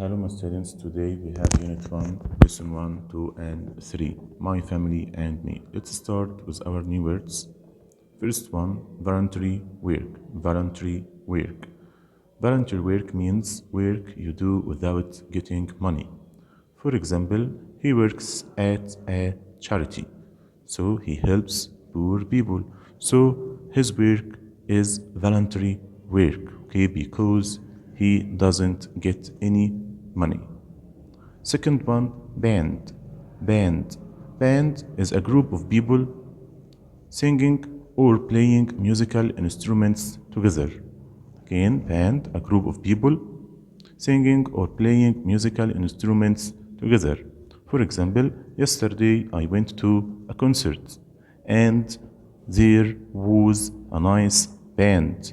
Hello, my students. Today we have Unit 1, Lesson 1, 2, and 3. My family and me. Let's start with our new words. First one, voluntary work. Voluntary work. Voluntary work means work you do without getting money. For example, he works at a charity, so he helps poor people. So his work is voluntary work, okay, because he doesn't get any money. Second one, band. Band. Band is a group of people singing or playing musical instruments together. Again, band, a group of people singing or playing musical instruments together. For example, yesterday I went to a concert and there was a nice band.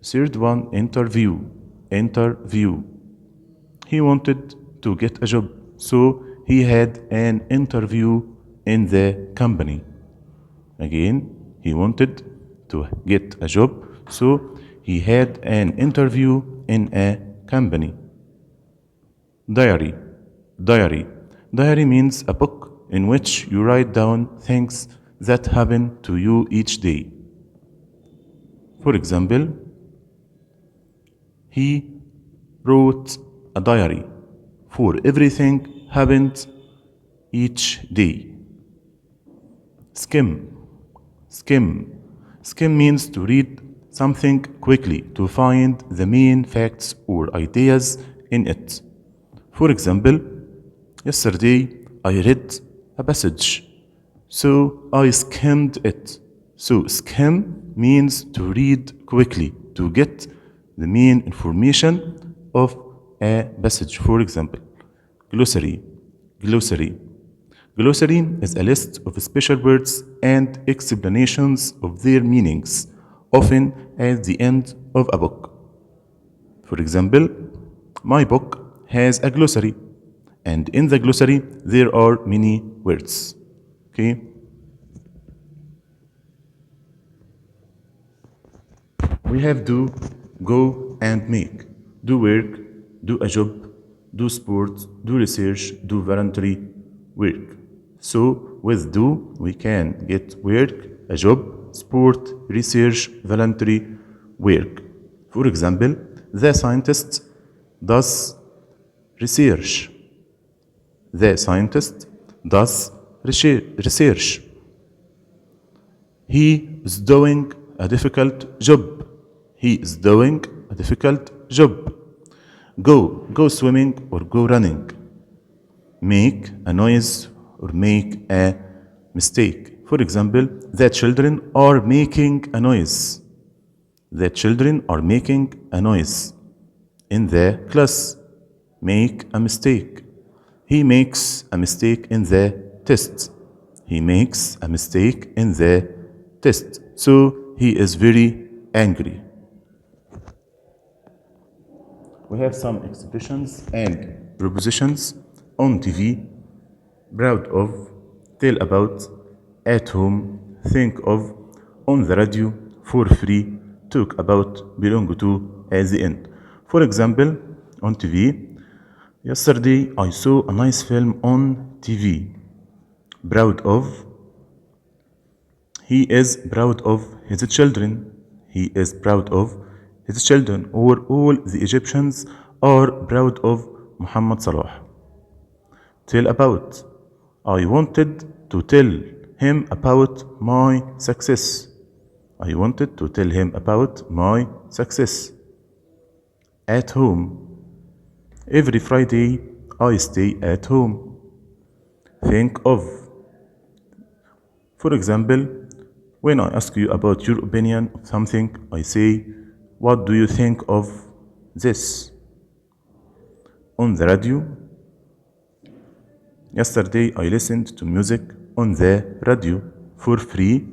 Third one, interview. Interview. He wanted to get a job, so he had an interview in the company. Again, he wanted to get a job, so he had an interview in a company. Diary. Diary. Diary means a book in which you write down things that happen to you each day. For example, he wrote a diary for everything happened each day. Skim. Skim. Skim means to read something quickly to find the main facts or ideas in it. For example, yesterday I read a passage, so I skimmed it. So, skim means to read quickly to get the main information of a passage. For example, glossary. Glossary. Glossary is a list of special words and explanations of their meanings, often at the end of a book. For example, my book has a glossary, and in the glossary there are many words. Okay? We have do, go, and make. Do work, do a job, do sports, do research, do voluntary work. So with do, we can get work, a job, sport, research, voluntary work. For example, the scientist does research. The scientist does research. He is doing a difficult job. He is doing a difficult job. Go swimming or go running. Make a noise or make a mistake. For example, the children are making a noise. The children are making a noise. In the class, make a mistake. He makes a mistake in the test. He makes a mistake in the test. So he is very angry. We have some expressions and prepositions on TV, proud of, tell about, at home, think of, on the radio, for free, talk about, belong to, at the end. For example, on TV, yesterday I saw a nice film on TV. Proud of, he is proud of his children. He is proud of his children, or all the Egyptians are proud of Muhammad Salah. Tell about, I wanted to tell him about my success. I wanted to tell him about my success. At home, every Friday I stay at home. Think of, for example, when I ask you about your opinion of something, I say, what do you think of this? On the radio, yesterday I listened to music on the radio for free.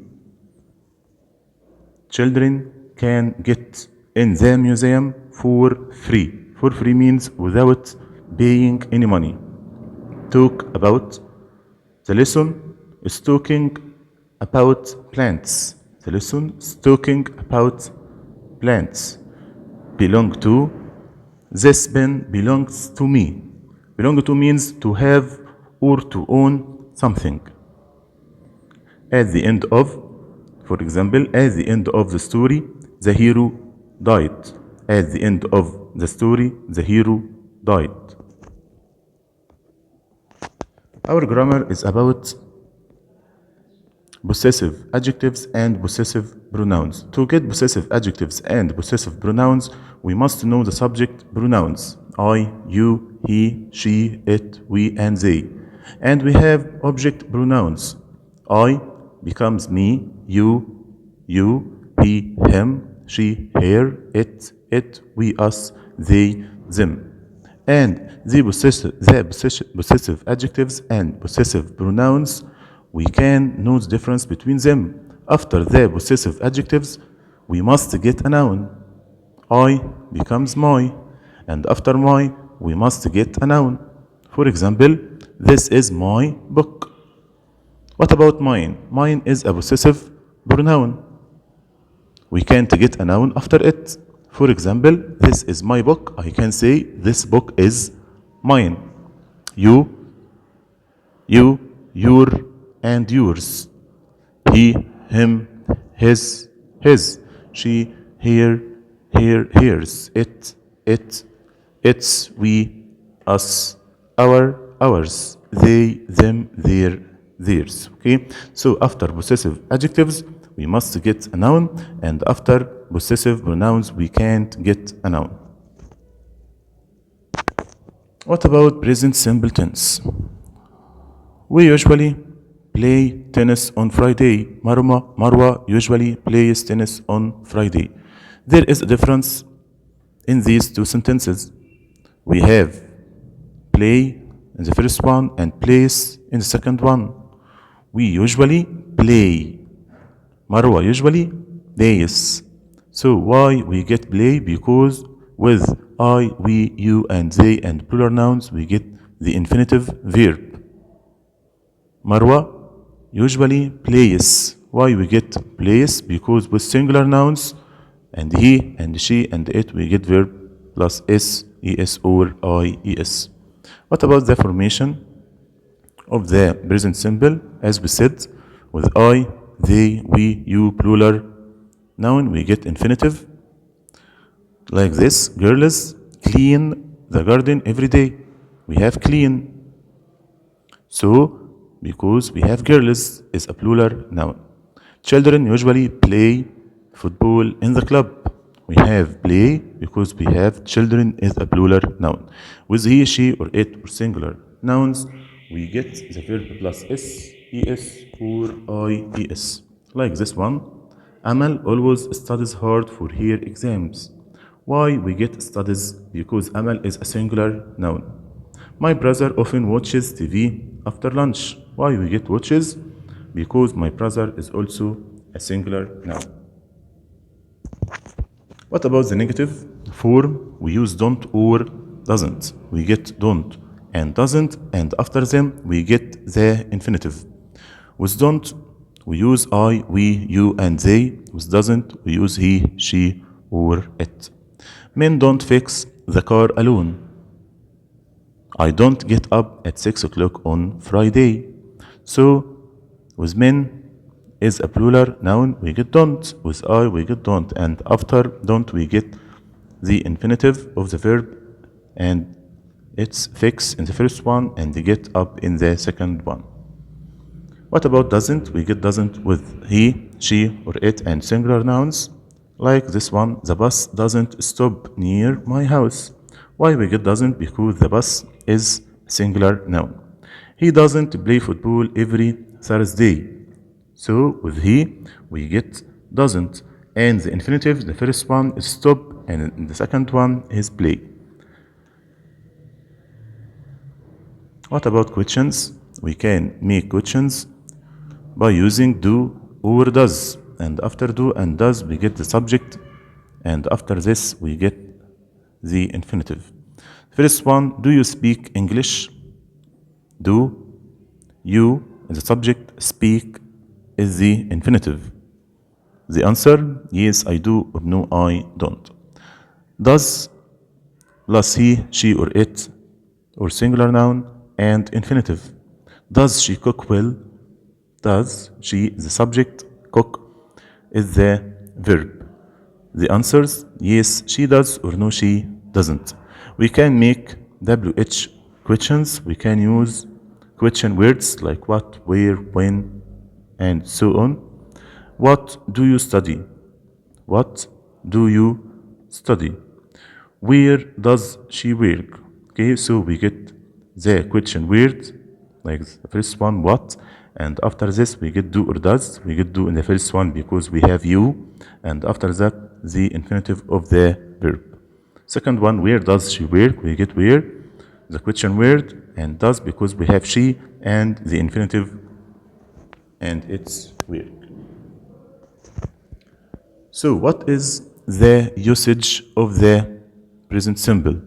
Children can get in the museum for free. For free means without paying any money. Talk about, the lesson is talking about plants. The lesson is talking about plants. Belong to, This pen belongs to me. Belong to means to have or to own something. At the end of, for example, at the end of the story, the hero died. At the end of the story, the hero died. Our grammar is about possessive adjectives and possessive pronouns. To get possessive adjectives and possessive pronouns, we must know the subject pronouns I, you, he, she, it, we, and they. And we have object pronouns. I becomes me, you, he, him, she, her, it, we, us, they, them. And the possessive adjectives and possessive pronouns, we can know the difference between them. After the possessive adjectives, we must get a noun. I becomes my, and after my, we must get a noun. For example, this is my book. What about mine? Mine is a possessive pronoun. We can't get a noun after it. For example, this is my book. I can say this book is mine. You, your, and yours. He, him, his. She, her, hers. It's, we, us, ours. They, them, theirs. Okay? So after possessive adjectives, we must get a noun, and after possessive pronouns, we can't get a noun. What about present simple tense? We usually play tennis on Friday. Marwa usually plays tennis on Friday. There is a difference in these two sentences. We have play in the first one and place in the second one. We usually play. Marwa usually plays. So why we get play? Because with I, we, you, and they, and plural nouns, we get the infinitive verb. Marwa usually plays. Why we get plays? Because with singular nouns and he and she and it, we get verb plus s, es, or ies. What about the formation of the present simple? As we said, with I, they, we, you, plural noun, we get infinitive. Like this, girls clean the garden every day. We have clean. So, because we have girls is a plural noun. Children usually play football in the club. We have play because we have children is a plural noun. With he, she, or it, or singular nouns, we get the verb plus s, es, or ies. Like this one, Amal always studies hard for her exams. Why we get studies? Because Amal is a singular noun. My brother often watches TV after lunch. Why we get watches? Because my brother is also a singular noun. What about the negative form? We use don't or doesn't. We get don't and doesn't, and after them we get the infinitive. With don't, we use I, we, you, and they. With doesn't, we use he, she, or it. Men don't fix the car alone. I don't get up at 6 o'clock on Friday. So, with men is a plural noun, we get don't. With I, we get don't. And after don't, we get the infinitive of the verb, and it's fix in the first one and get up in the second one. What about doesn't? We get doesn't with he, she, or it, and singular nouns. Like this one, the bus doesn't stop near my house. Why we get doesn't? Because the bus is singular noun. He doesn't play football every Thursday. So with he, we get doesn't. And the infinitive, the first one is stop, and the second one is play. What about questions? We can make questions by using do or does. And after do and does, we get the subject. And after this, we get the infinitive. First one, do you speak English? Do, you, and the subject, speak is the infinitive. The answer, yes, I do, or no, I don't. Does plus he, she, or it, or singular noun, and infinitive. Does she cook well? Does she, the subject, cook is the verb. The answers yes, she does, or no, she doesn't. We can make WH questions. We can use question words like what, where, when, and so on. What do you study? What do you study? Where does she work? Okay, so we get the question word, like the first one, what, and after this we get do or does. We get do in the first one because we have you, and after that the infinitive of the verb. Second one, where does she work? We get where, the question word, and does because we have she and the infinitive, and it's work. So, what is the usage of the present simple?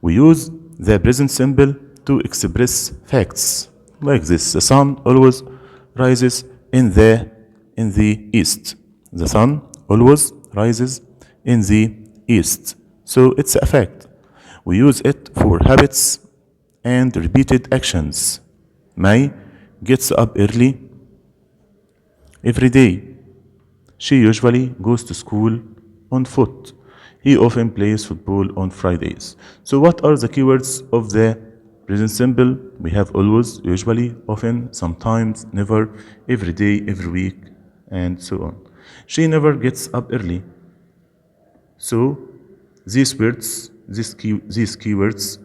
We use the present simple to express facts like this. The sun always rises in the east. The sun always rises in the east. So it's a fact. We use it for habits and repeated actions. May gets up early every day. She usually goes to school on foot. He often plays football on Fridays. So, what are the keywords of the present simple? We have always, usually, often, sometimes, never, every day, every week, and so on. She never gets up early. So, these words, these keywords,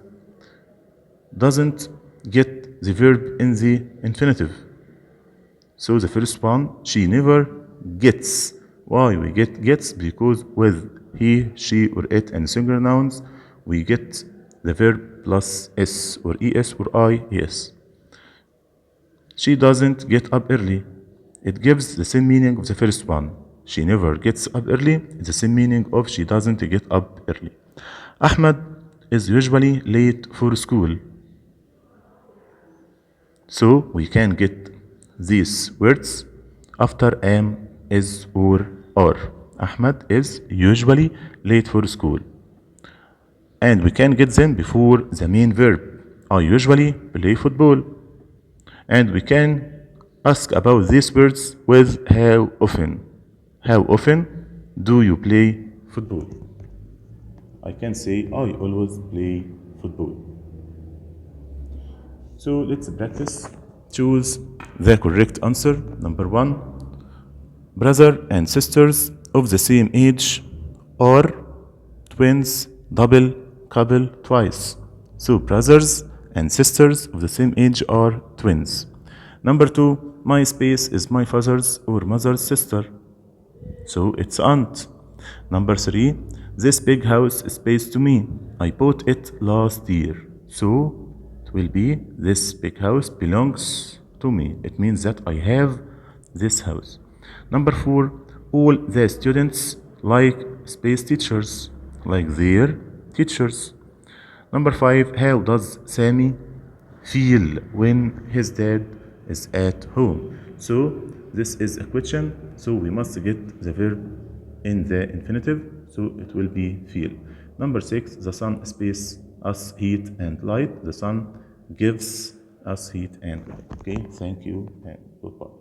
doesn't get the verb in the infinitive. So the first one, she never gets. Why we get gets? Because with he, she, or it and singular nouns, we get the verb plus s or es or ies. She doesn't get up early. It gives the same meaning of the first one. She never gets up early. It's the same meaning of she doesn't get up early. Ahmed is usually late for school. So we can get these words after am, is, or are. Ahmed is usually late for school. And we can get them before the main verb. I usually play football. And we can ask about these words with how often. How often do you play football? I can say I always play football. So let's practice. Choose the correct answer. Number one, brother and sisters of the same age are twins, double, couple, twice. So brothers and sisters of the same age are twins. Number two, my space is my father's or mother's sister. So it's aunt. Number three, this big house is space to me. I bought it last year. So it will be this big house belongs to me. It means that I have this house. Number four, all the students like space teachers, like their teachers. Number five, how does Sammy feel when his dad is at home? So this is a question, so we must get the verb in the infinitive, so it will be feel. Number six, the sun space us heat and light. The sun gives us heat and light. Okay, thank you and goodbye.